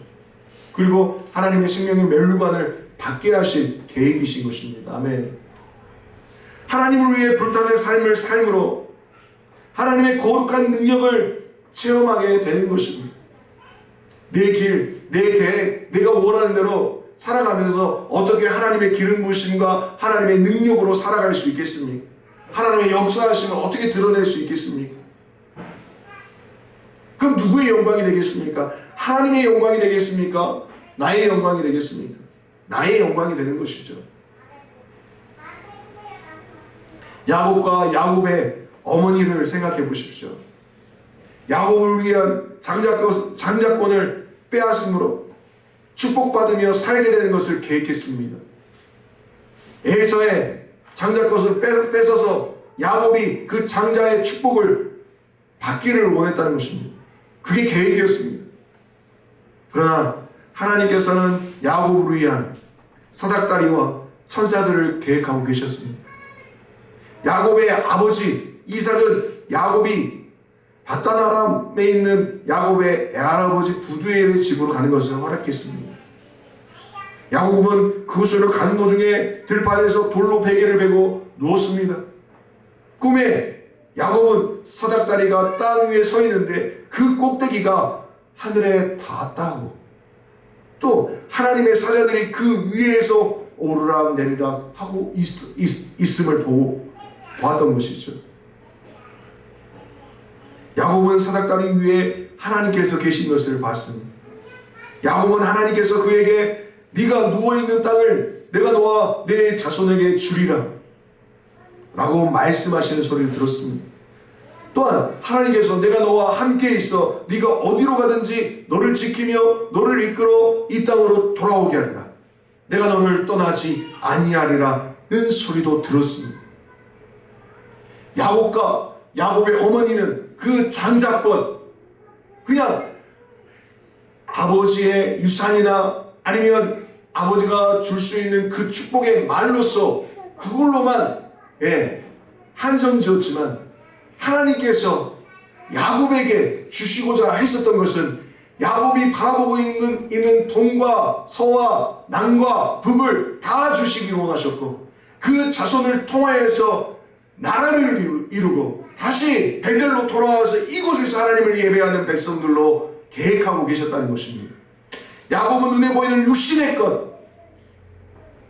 그리고 하나님의 생명의 멸류관을 받게 하신 계획이신 것입니다. 아멘. 하나님을 위해 불타는 삶을 삶으로 하나님의 거룩한 능력을 체험하게 되는 것입니다. 내 길, 내 계획, 내가 원하는 대로 살아가면서 어떻게 하나님의 기름 부으심과 하나님의 능력으로 살아갈 수 있겠습니까? 하나님의 역사하심을 어떻게 드러낼 수 있겠습니까? 그럼 누구의 영광이 되겠습니까? 하나님의 영광이 되겠습니까? 나의 영광이 되겠습니까? 나의 영광이 되는 것이죠. 야곱과 야곱의 어머니를 생각해 보십시오. 야곱을 위한 장자권을 빼앗음으로 축복받으며 살게 되는 것을 계획했습니다. 에서의 장자권을 뺏어서 야곱이 그 장자의 축복을 받기를 원했다는 것입니다. 그게 계획이었습니다. 그러나 하나님께서는 야곱을 위한 사닥다리와 천사들을 계획하고 계셨습니다. 야곱의 아버지 이삭은 야곱이 바다나람에 있는 야곱의 애할아버지 부두엘의 집으로 가는 것을 허락했습니다. 야곱은 그곳으로 가는 도중에 들판에서 돌로 베개를 베고 누웠습니다. 꿈에 야곱은 사닥다리가 땅 위에 서 있는데 그 꼭대기가 하늘에 닿았다고, 또 하나님의 사자들이 그 위에서 오르락 내리락 하고 있음을 보고 보았던 것이죠. 야곱은 사닥다리 위에 하나님께서 계신 것을 봤습니다. 야곱은 하나님께서 그에게 네가 누워있는 땅을 내가 너와 내 자손에게 주리라 라고 말씀하시는 소리를 들었습니다. 또한 하나님께서 내가 너와 함께 있어 네가 어디로 가든지 너를 지키며 너를 이끌어 이 땅으로 돌아오게 하리라. 내가 너를 떠나지 아니하리라는 소리도 들었습니다. 야곱과 야곱의 어머니는 그 장자권, 그냥 아버지의 유산이나 아니면 아버지가 줄 수 있는 그 축복의 말로써 그걸로만 한정지었지만, 하나님께서 야곱에게 주시고자 했었던 것은 야곱이 바라보고 있는 동과 서와 남과 북을 다 주시기를 원하셨고, 그 자손을 통하여서 나라를 이루고 다시 베델로 돌아와서 이곳에서 하나님을 예배하는 백성들로 계획하고 계셨다는 것입니다. 야곱은 눈에 보이는 육신의 것,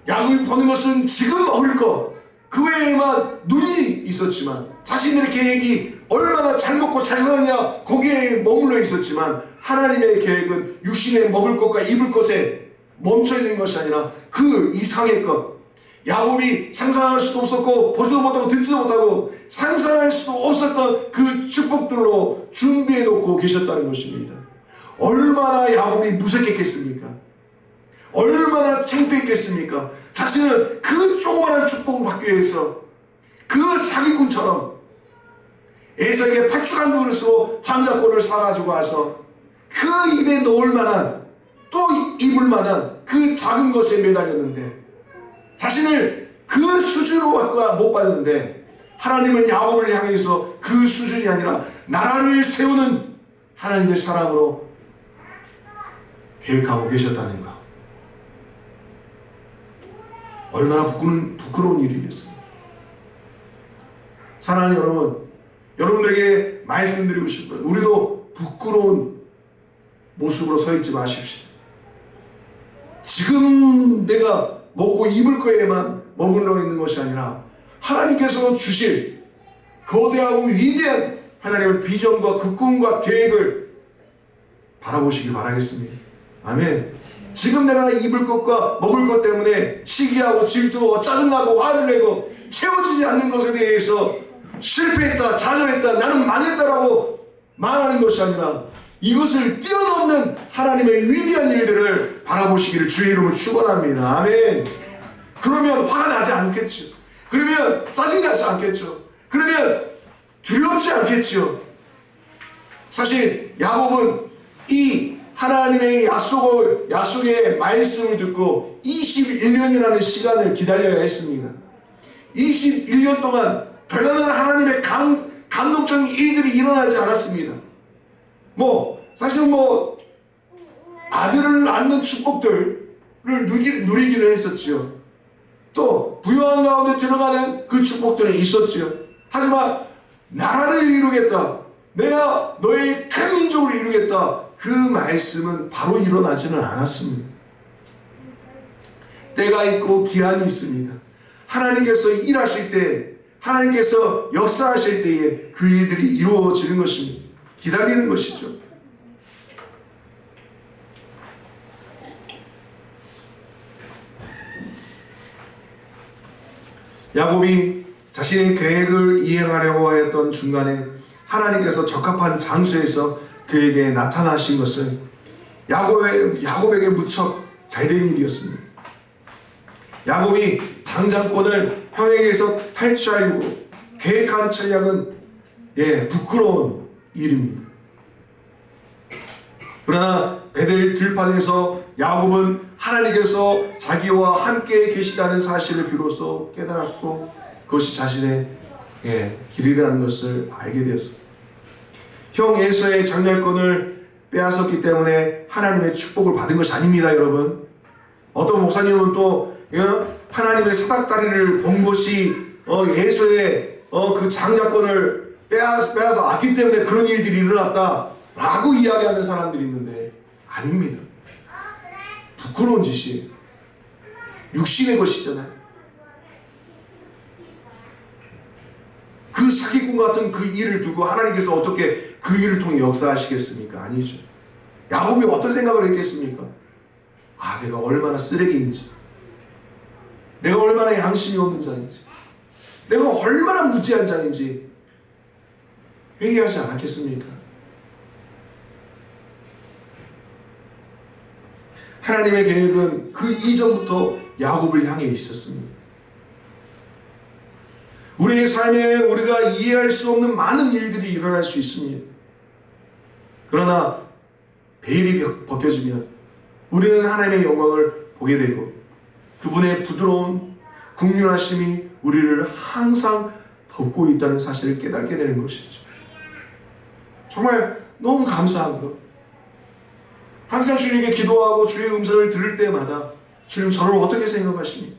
야곱이 보는 것은 지금 먹을 것, 그 외에만 눈이 있었지만, 자신들의 계획이 얼마나 잘 먹고 잘 사느냐 거기에 머물러 있었지만, 하나님의 계획은 육신에 먹을 것과 입을 것에 멈춰 있는 것이 아니라 그 이상의 것, 야곱이 상상할 수도 없었고 보지도 못하고 듣지도 못하고 상상할 수도 없었던 그 축복들로 준비해 놓고 계셨다는 것입니다. 얼마나 야곱이 무색했겠습니까? 얼마나 창피했겠습니까? 자신은 그 조그마한 축복을 받기 위해서 그 사기꾼처럼 에서에게 파축한 그릇으로 장자권을 사가지고 와서 그 입에 넣을 만한, 또 입을 만한 그 작은 것에 매달렸는데, 자신을 그 수준으로 못 받았는데, 하나님은 야곱을 향해서 그 수준이 아니라 나라를 세우는 하나님의 사람으로 계획하고 계셨다는 것. 얼마나 부끄러운 일이겠습니까? 사랑하는 여러분, 여러분들에게 말씀드리고 싶어요. 우리도 부끄러운 모습으로 서 있지 마십시오. 지금 내가 먹고 입을 거에만 머물러 있는 것이 아니라 하나님께서 주실 거대하고 위대한 하나님의 비전과 그 꿈과 계획을 바라보시길 바라겠습니다. 아멘. 지금 내가 입을 것과 먹을 것 때문에 시기하고 질투하고 짜증나고 화를 내고 채워지지 않는 것에 대해서 실패했다, 좌절했다, 나는 망했다라고 말하는 것이 아니라 이것을 뛰어넘는 하나님의 위대한 일들을 바라보시기를 주의 이름으로 축원합니다. 아멘. 그러면 화가 나지 않겠죠. 그러면 짜증나지 않겠죠. 그러면 두렵지 않겠죠. 사실 야곱은 이 하나님의 약속의 말씀을 듣고 21년이라는 시간을 기다려야 했습니다. 21년 동안 별다른 하나님의 감동적인 일들이 일어나지 않았습니다. 사실 아들을 낳는 축복들을 누리기는 했었지요. 또 부유한 가운데 들어가는 그 축복들은 있었지요. 하지만 나라를 이루겠다, 내가 너의 큰 민족을 이루겠다, 그 말씀은 바로 일어나지는 않았습니다. 때가 있고 기한이 있습니다. 하나님께서 일하실 때, 하나님께서 역사하실 때에 그 일들이 이루어지는 것입니다. 기다리는 것이죠. 야곱이 자신의 계획을 이행하려고 했던 중간에 하나님께서 적합한 장소에서 그에게 나타나신 것은 야곱에게 무척 잘된 일이었습니다. 야곱이 장자권을 형에게서 탈취하려고 계획한 전략은 부끄러운 일입니다. 그러나 베델 들판에서 야곱은 하나님께서 자기와 함께 계시다는 사실을 비로소 깨달았고, 그것이 자신의 길이라는 것을 알게 되었습니다. 형 에서의 장자권을 빼앗았기 때문에 하나님의 축복을 받은 것이 아닙니다, 여러분. 어떤 목사님은 또 하나님의 사닥다리를 본 것이 에서의 그 장자권을 빼앗아 왔기 때문에 그런 일들이 일어났다라고 이야기하는 사람들이 있는데, 아닙니다. 부끄러운 짓이에요. 육신의 것이잖아요. 그 사기꾼 같은 그 일을 두고 하나님께서 어떻게 그 일을 통해 역사하시겠습니까? 아니죠. 야곱이 어떤 생각을 했겠습니까? 내가 얼마나 쓰레기인지, 내가 얼마나 양심이 없는 자인지, 내가 얼마나 무지한 자인지 회개하지 않았겠습니까? 하나님의 계획은 그 이전부터 야곱을 향해 있었습니다. 우리의 삶에 우리가 이해할 수 없는 많은 일들이 일어날 수 있습니다. 그러나 베일이 벗겨지면 우리는 하나님의 영광을 보게 되고 그분의 부드러운 긍휼하심이 우리를 항상 덮고 있다는 사실을 깨닫게 되는 것이죠. 정말 너무 감사한 것. 항상 주님께 기도하고 주의 음성을 들을 때마다 주님 저를 어떻게 생각하십니까?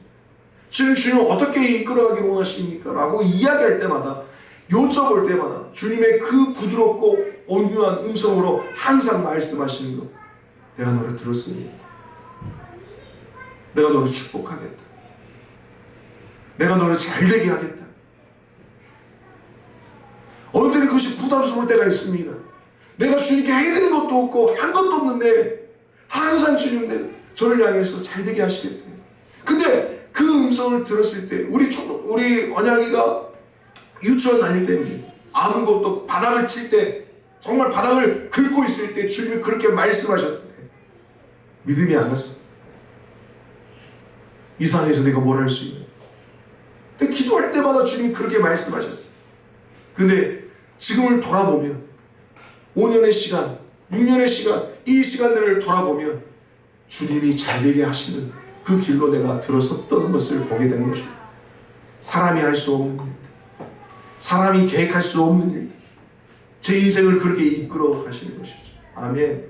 주님 어떻게 이끌어가기 원하십니까? 라고 이야기할 때마다 여쭤볼 때마다 주님의 그 부드럽고 온유한 음성으로 항상 말씀하시는 것. 내가 너를 들었으니 내가 너를 축복하겠다. 내가 너를 잘되게 하겠다. 어느 때는 그것이 부담스러울 때가 있습니다. 내가 주님께 해드린 것도 없고 한 것도 없는데 항상 주님 저를 향해서 잘되게 하시겠다. 근데 그 음성을 들었을 때 우리 언양이가 유치원 다닐 때입니다. 아무것도 없고 바닥을 칠 때 정말 바닥을 긁고 있을 때 주님이 그렇게 말씀하셨을 때 믿음이 안 갔어. 이 상황에서 내가 뭘 할 수 있냐. 근데 기도할 때마다 주님이 그렇게 말씀하셨어요. 근데 지금을 돌아보면 5년의 시간, 6년의 시간, 이 시간들을 돌아보면 주님이 잘되게 하시는 그 길로 내가 들어섰던 것을 보게 되는 것입니다. 사람이 할 수 없는 일, 사람이 계획할 수 없는 일, 제 인생을 그렇게 이끌어 가시는 것이죠. 아멘.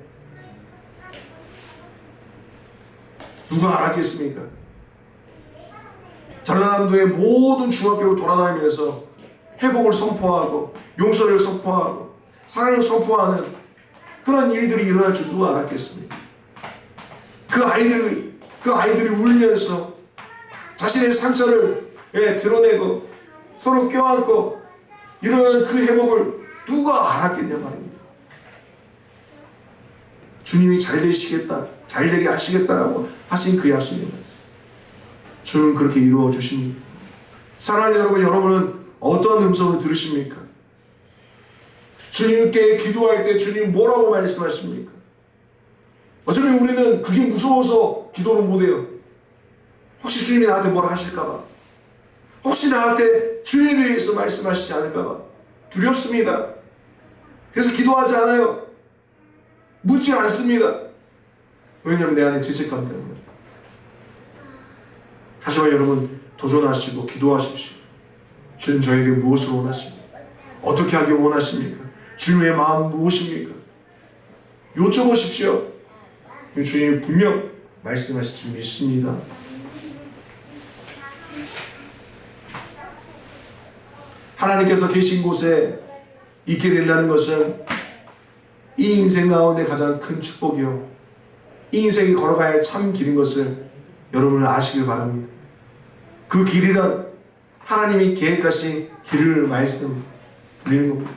누가 알았겠습니까? 전라남도의 모든 중학교를 돌아다니면서 회복을 선포하고 용서를 선포하고 사랑을 선포하는 그런 일들이 일어날 줄 누가 알았겠습니까? 그 아이들이 울면서 자신의 상처를 드러내고 서로 껴안고 이러는 그 회복을 누가 알았겠냐 말입니다. 주님이 잘 되시겠다, 잘 되게 하시겠다라고 하신 그 약속이 말이었어요. 주는 그렇게 이루어 주십니다. 사랑하는 여러분, 여러분은 어떤 음성을 들으십니까? 주님께 기도할 때 주님 뭐라고 말씀하십니까? 어차피 우리는 그게 무서워서 기도를 못해요. 혹시 주님이 나한테 뭐라 하실까봐, 혹시 나한테 주님에 대해서 말씀하시지 않을까봐 두렵습니다. 그래서 기도하지 않아요. 묻지 않습니다. 왜냐하면 내 안에 죄책감 때문에. 하지만 여러분, 도전하시고 기도하십시오. 주님 저에게 무엇을 원하십니까? 어떻게 하기 원하십니까? 주님의 마음 무엇입니까? 여쭤보십시오. 주님이 분명 말씀하실 줄 믿습니다. 하나님께서 계신 곳에 있게 된다는 것은 이 인생 가운데 가장 큰 축복이요, 이 인생이 걸어가야 할 참 길인 것을 여러분은 아시길 바랍니다. 그 길이란 하나님이 계획하신 길을 말씀드리는 겁니다.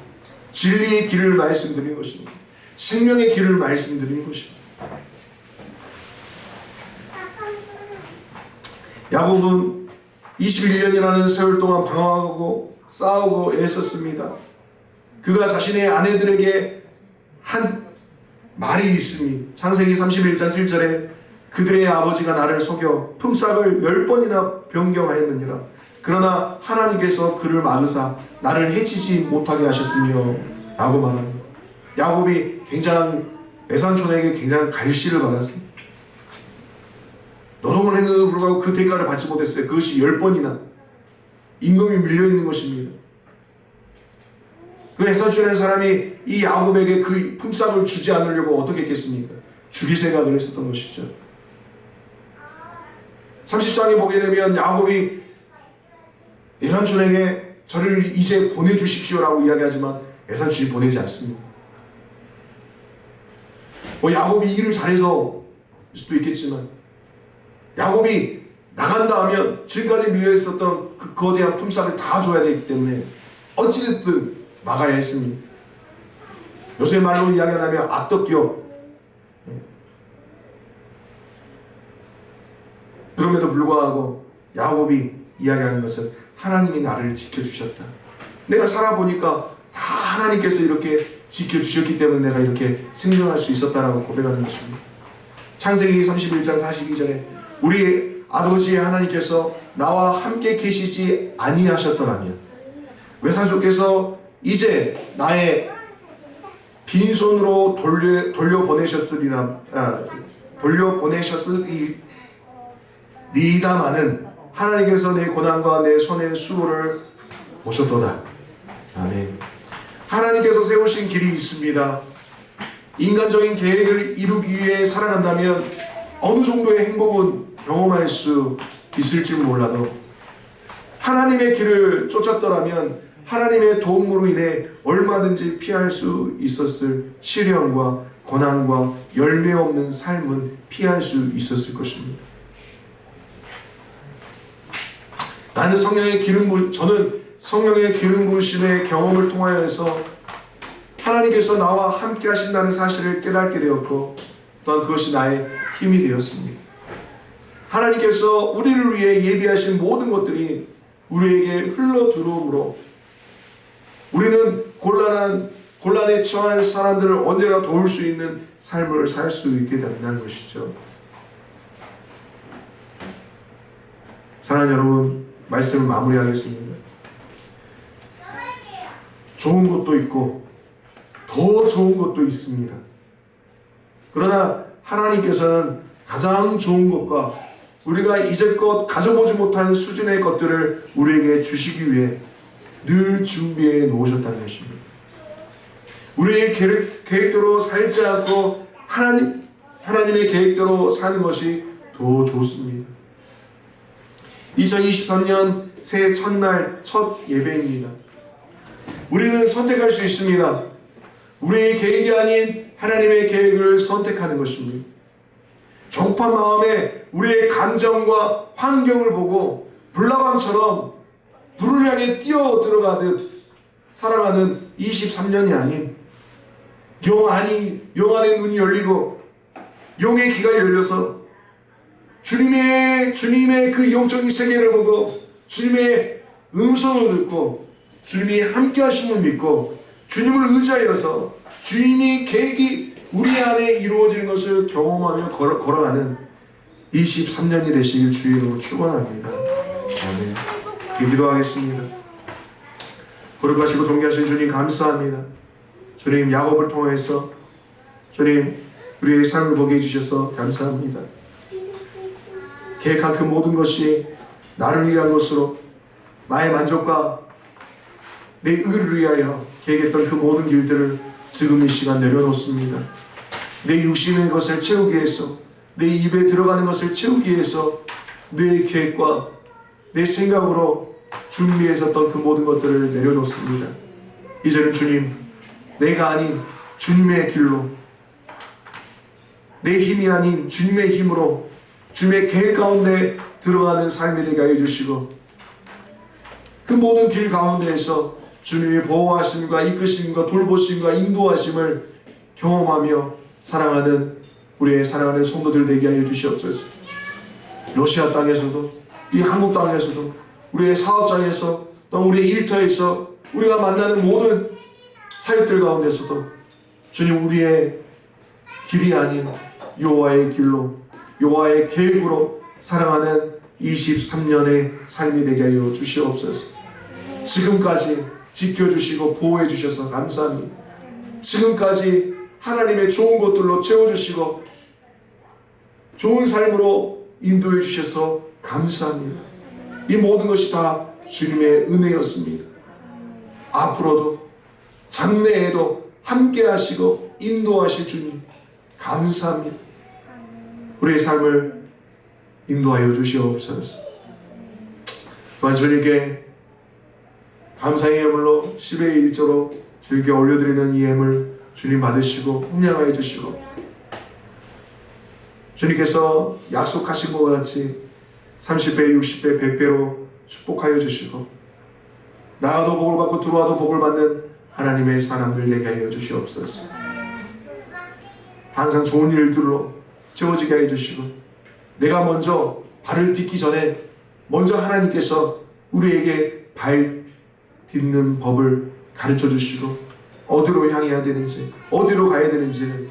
진리의 길을 말씀드리는 것입니다. 생명의 길을 말씀드리는 것입니다. 야곱은 21년이라는 세월 동안 방황하고 싸우고 애썼습니다. 그가 자신의 아내들에게 한 말이 있습니다. 창세기 31장 7절에 그들의 아버지가 나를 속여 품삯을 10번이나 변경하였느니라. 그러나 하나님께서 그를 막으사 나를 해치지 못하게 하셨으며 라고 말합니다. 야곱이 굉장한 에산촌에게 굉장한 갈시를 받았습니다. 노동을 했는데도 불구하고 그 대가를 받지 못했어요. 그것이 10번이나 임금이 밀려있는 것입니다. 그 에산촌의 사람이 이 야곱에게 그 품삯을 주지 않으려고 어떻게 했겠습니까? 죽일 생각을 했었던 것이죠. 30장에 보게 되면 야곱이 에산촌에게 저를 이제 보내주십시오라고 이야기하지만 에산촌이 보내지 않습니다. 야곱이 일을 잘해서 수도 있겠지만 야곱이 나간다 하면 지금까지 밀려있었던 그 거대한 품삯을 다 줘야 되기 때문에 어찌됐든 막아야 했습니다. 요새 말로 이야기하면 악덕기업. 그럼에도 불구하고 야곱이 이야기하는 것은 하나님이 나를 지켜주셨다. 내가 살아보니까 다 하나님께서 이렇게 지켜주셨기 때문에 내가 이렇게 생존할 수 있었다라고 고백하는 것입니다. 창세기 31장 42절에 우리 아버지 하나님께서 나와 함께 계시지 아니하셨더라면 외사주께서 이제 나의 빈손으로 돌려보내셨으리다마는 하나님께서 내 고난과 내 손의 수고를 보셨도다. 아멘. 하나님께서 세우신 길이 있습니다. 인간적인 계획을 이루기 위해 살아간다면 어느 정도의 행복은 경험할 수 있을지 몰라도 하나님의 길을 쫓았더라면 하나님의 도움으로 인해 얼마든지 피할 수 있었을 시련과 고난과 열매 없는 삶은 피할 수 있었을 것입니다. 저는 성령의 기름 부으심의 경험을 통하여서 하나님께서 나와 함께 하신다는 사실을 깨닫게 되었고 또한 그것이 나의 힘이 되었습니다. 하나님께서 우리를 위해 예비하신 모든 것들이 우리에게 흘러 들어오므로 우리는 곤란에 처한 사람들을 언제나 도울 수 있는 삶을 살 수 있게 된다는 것이죠. 사랑하는 여러분, 말씀을 마무리하겠습니다. 좋은 것도 있고 더 좋은 것도 있습니다. 그러나 하나님께서는 가장 좋은 것과 우리가 이제껏 가져보지 못한 수준의 것들을 우리에게 주시기 위해 늘 준비해 놓으셨다는 것입니다. 우리의 계획대로 살지 않고 하나님의 계획대로 사는 것이 더 좋습니다. 2023년 새해 첫날 첫 예배입니다. 우리는 선택할 수 있습니다. 우리의 계획이 아닌 하나님의 계획을 선택하는 것입니다. 조급한 마음에 우리의 감정과 환경을 보고 불나방처럼 불을 향해 뛰어 들어가듯 살아가는 23년이 아닌 영 안의 눈이 열리고 영의 귀가 열려서 주님의 그 영적인 세계를 보고 주님의 음성을 듣고 주님이 함께 하심을 믿고 주님을 의지하여서 주님의 계획이 우리 안에 이루어지는 것을 경험하며 걸어가는 23년이 되시길 주의로 축원합니다. 아멘. 기도하겠습니다. 거룩하시고 존귀하신 주님 감사합니다. 주님 야곱을 통해서 주님 우리의 삶을 보게 해주셔서 감사합니다. 계획한 그 모든 것이 나를 위한 것으로 나의 만족과 내 의를 위하여 계획했던 그 모든 길들을 지금 이 시간 내려놓습니다. 내 육신의 것을 채우기 위해서 내 입에 들어가는 것을 채우기 위해서 내 계획과 내 생각으로 준비했었던 그 모든 것들을 내려놓습니다. 이제는 주님, 내가 아닌 주님의 길로 내 힘이 아닌 주님의 힘으로 주님의 계획 가운데 들어가는 삶이 되게 해주시고 그 모든 길 가운데에서 주님의 보호하심과 이끄심과 돌보심과 인도하심을 경험하며 사랑하는 우리의 사랑하는 성도들 되게 하여 주시옵소서. 러시아 땅에서도 이 한국 땅에서도 우리의 사업장에서 또 우리의 일터에서 우리가 만나는 모든 사역들 가운데서도 주님 우리의 길이 아닌 여호와의 길로 여호와의 계획으로 살아가는 23년의 삶이 되게 하여 주시옵소서. 지금까지 지켜주시고 보호해 주셔서 감사합니다. 지금까지 하나님의 좋은 것들로 채워주시고 좋은 삶으로 인도해 주셔서 감사합니다. 이 모든 것이 다 주님의 은혜였습니다. 앞으로도 장래에도 함께 하시고 인도하실 주님 감사합니다. 우리의 삶을 인도하여 주시옵소서. 또한 주님께 감사의 예물로 10의 1조로 주님께 올려드리는 이 예물 주님 받으시고 훈련하여 주시고 주님께서 약속하신 것 같이 30배, 60배, 100배로 축복하여 주시고 나가도 복을 받고 들어와도 복을 받는 하나님의 사람들 되게 하여 주시옵소서. 항상 좋은 일들로 채워지게 하여 주시고 내가 먼저 발을 딛기 전에 먼저 하나님께서 우리에게 발 딛는 법을 가르쳐 주시고 어디로 향해야 되는지 어디로 가야 되는지를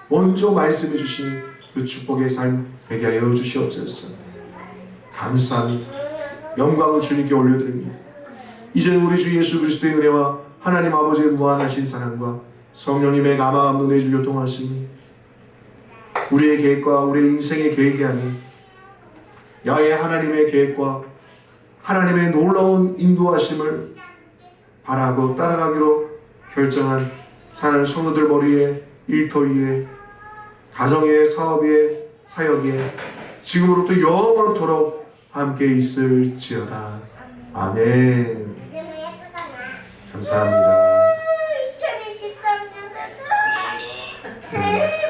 먼저 말씀해 주시는 그 축복의 삶 되게 하여 주시옵소서. 감사합니다. 영광을 주님께 올려드립니다. 이제 우리 주 예수 그리스도의 은혜와 하나님 아버지의 무한하신 사랑과 성령님의 감화감도 내주 교통하심이 우리의 계획과 우리의 인생의 계획이 아닌 야외 하나님의 계획과 하나님의 놀라운 인도하심을 바라고 따라가기로 결정한 사는 성도들 머리에, 일터 위에, 가정의, 사업의, 사역에 지금으로부터 영원토록 함께 있을지어다. 아멘. 감사합니다. 2023년에도